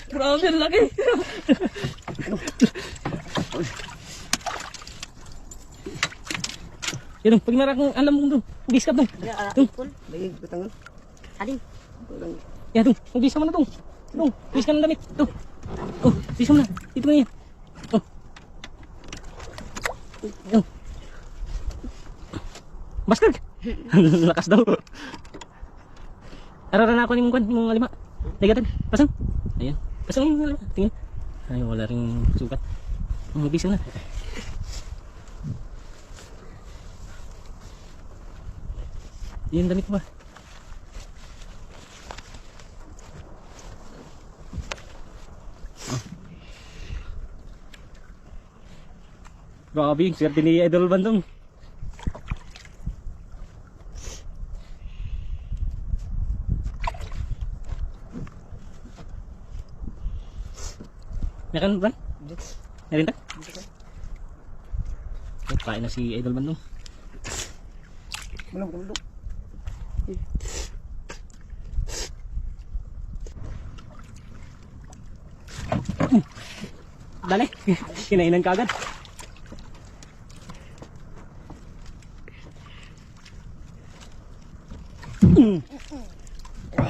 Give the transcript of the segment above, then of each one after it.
Grabe, ang laki. Yan, pag narakong alam mo doon, biskap doon. Doon. Lagi betangan. Alin? Yan, doon. Biskap mo na doon. Doon, biskap ng damit. Doon. Oh, biskap mo na. Dito na yan. Oh. Yan. Baskag. Lakas daw. Araran na ako ni mong alima. Ligatan. Pasang. Ayan. Pasang yung alima. Tingin. Ay, wala ring sukat. Mabisa na. Yan damit mo ba? Grabe yung swerte ni Idol Bandong. Meron ba? Meron ba? Kain na si Idol Bandong. Belum. Dali, kinainan ka agad.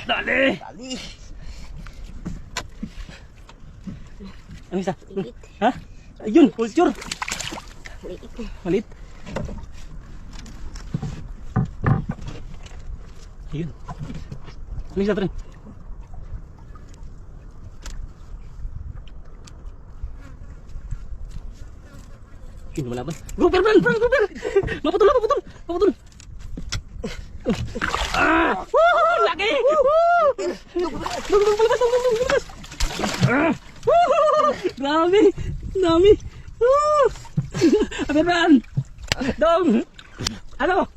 Dali! Tali. Ano isa? Liit. Ha? Ayun, culture. Liit na. Malit. Ayun. Ano isa, Tren? Yun, wala ba? Grouper, Bran! Maputol! Ah! Woo! Laki! Woo! Lumabas! Ah! Woo! Grabe! Dami! Woo! Bran! Dong! Ano?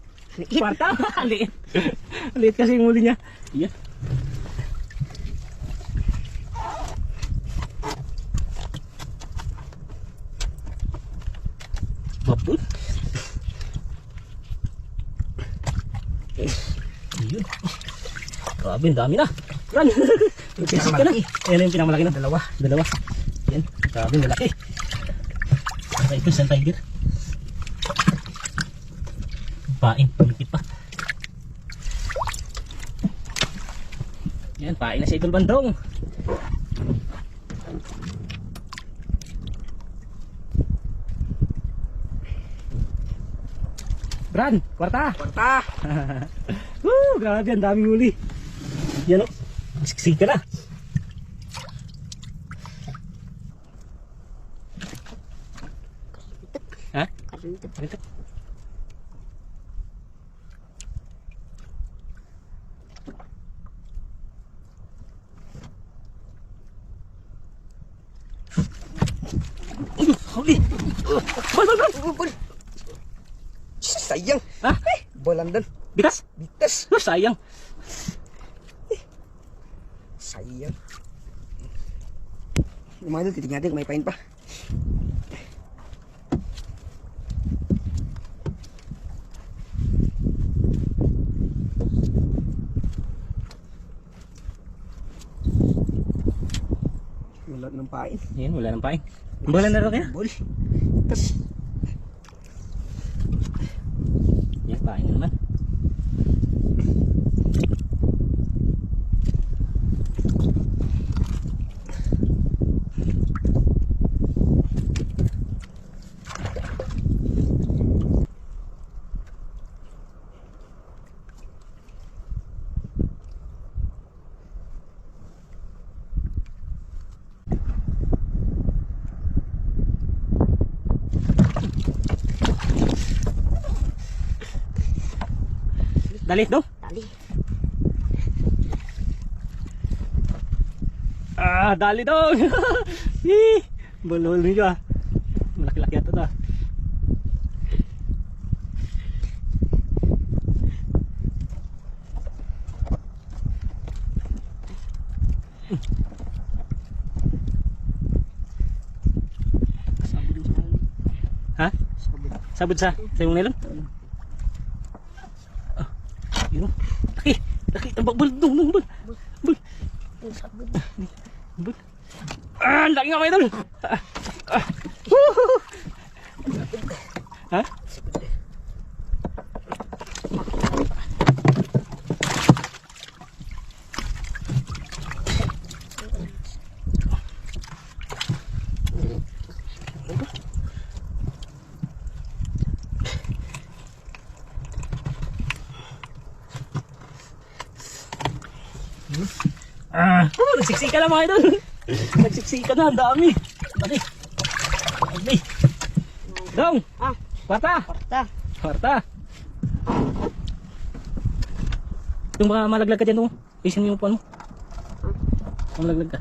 Kwarta? Liit. Liit kasi yung muli niya. Iya. Mapun. Ayun. Grabe, ang dami na. Run! Magkisip ka na. Ayan yung pinakamalaki na. Dalawa. Ayan. Grabe, malaki. Ito, Sun Tiger. Pain, pumikit pa. Yan, pain na si Idol Bandong. Bran, kwarta. Grabe, ang daming huli. Yan o, siksik ka na. Ha? Karintek. Huli. Bal. Sayang. Ha? Bolan doon. Bitas? Bitas. Sayang. Sayang. Lumayan doon, titignan natin kung may pain pa. Wala ng pain. Yan, wala nang pain. Balan na rin kaya? Bol. Tas. Yan, pain na naman. Dali, dong. Tali. Ah, dali dong. Bulol niyo ah. Malaki-laki ito ta. Ha? Sabod sa yung nilon? Yun. Laki. Bul. Ang laki nga mga idol. Woohoo! Ha? Nagsiksika na mga idol. Nagsiksika na, ang dami. Dami. Dami. Dong. Ah. Kwarta. Kwarta. Kwarta. Yung baka malaglag ka dyan mo. Isin mo yung puan mo. Malaglag ka.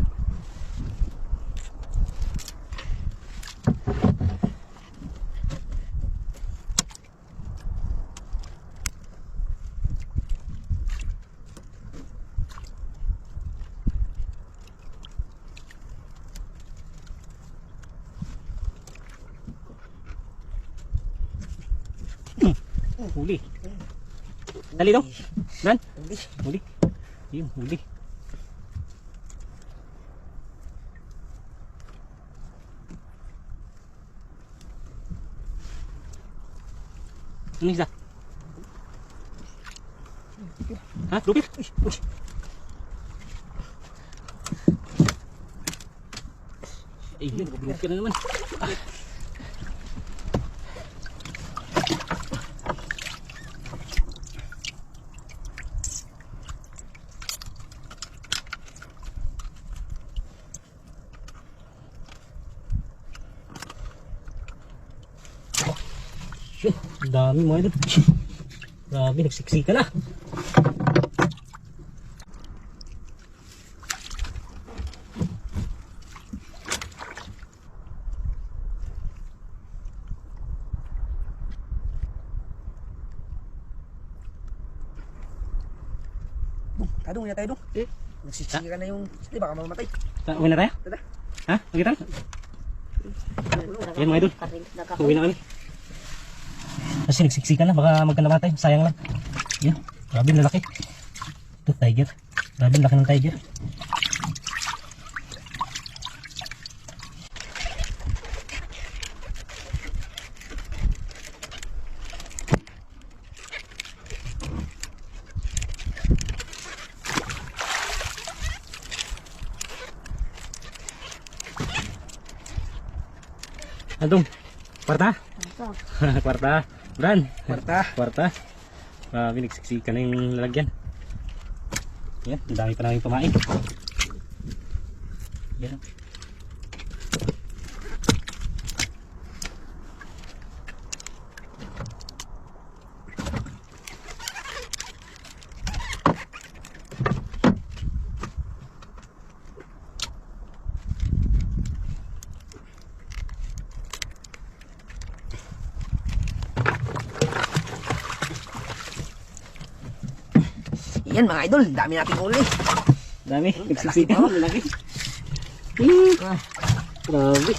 Huli. Dali dong. Dan. Huli. Yung huli. Ano isa? Ha? Lupit? Eh, yun. Lupit ka na naman. Ang dami mga idol. Grabe, nagsiksika na. Tadong na tayo dong. Nagsisika na yung... Di baka mamatay. Uwi na tayo? Tada. Ha? Magkita? Yan mga idol. Uwi na kami. Kasi nagsiksika na, baka magkanamatay. Sayang lang. Yan, grabe na laki. Ito, tiger. Grabe laki ng tiger. Andong, kwarta? Kwarta. Bran. Kwarta. Kwarta. Grabe, nagsiksika na yung lalagyan. Yan, ang dami pa namin pamain. Yan. Yan mga idol, dami nating uli. Dami, nagsiksika na lalaki. Grabe.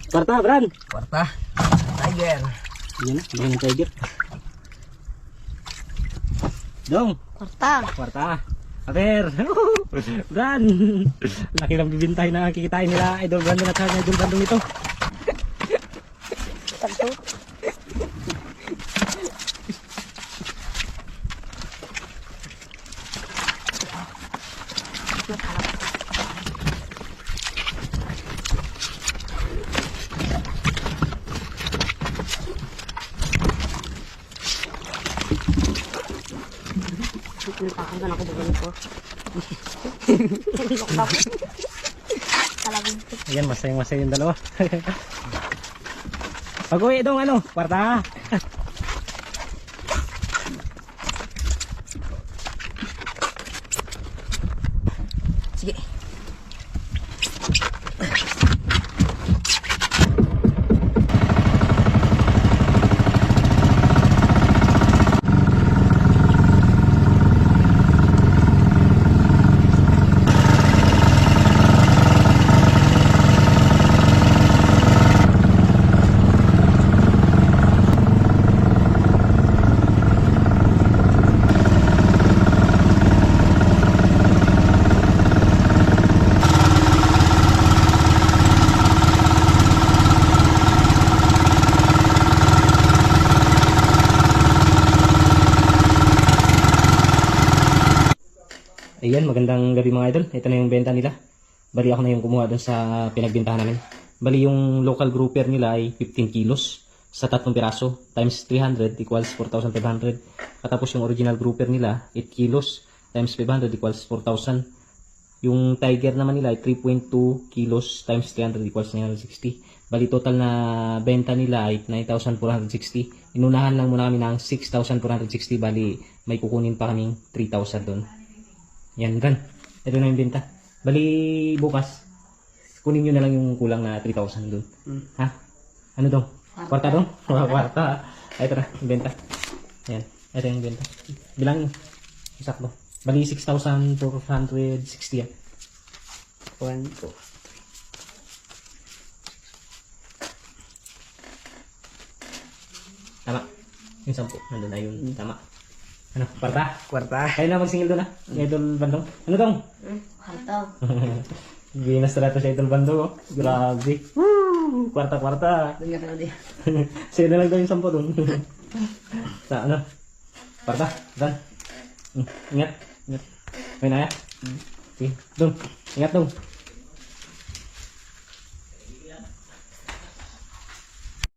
Kwarta, Bran. Kwarta. Tiger. Yan, ang ng tiger. Dong. Kwarta. Kwarta. Aper. Bran. Laki ng bibintay na kikitain nila Idol Brandon at sa Idol Brandon ito. Tagto. Pinapakanggan ako doon ko. Talagang Ayan, masayang-masaya yung dalawa. Pag-uwi dong ano, kwarta. Sige. Ayan, magandang gabi mga idol. Ito na yung benta nila. Bali ako na yung kumuha doon sa pinagbentahan namin. Bali yung local grouper nila ay 15 kilos sa 3 piraso times 300 equals 4,500. Katapos yung original grouper nila 8 kilos times 500 equals 4,000. Yung tiger naman nila ay 3.2 kilos times 300 equals 960. Bali total na benta nila ay 9,460. Inunahan lang muna kami ng 6,460. Bali may kukunin pa kaming 3,000 doon. Yan, gan. Ito na yung benta. Bali, bukas, kunin nyo na lang yung kulang na 3,000 doon. Ha? Ano dong? Kwarta dong? Kwarta. Ay, ito na, yung benta. Yan. Ito yung benta. Bilang sakto. Bali, 6,460 yan. 1, 2. Tama. Yung 10. Nandun na yun. Tama. Ano? Kwarta? Kwarta. Kaya na magsingil doon ha? Idol Bandong. Ano dong? Haltaw. Ginas na ito sa Idol Bandong oh. Grabe. Woo! Kwarta-kwarta. Doon nga tayo di. Sige na lang daw yung 10 doon. Sa ano? Kwarta. Dan. Ingat. Ingat. May naya. Sige. Dong. Ingat dong.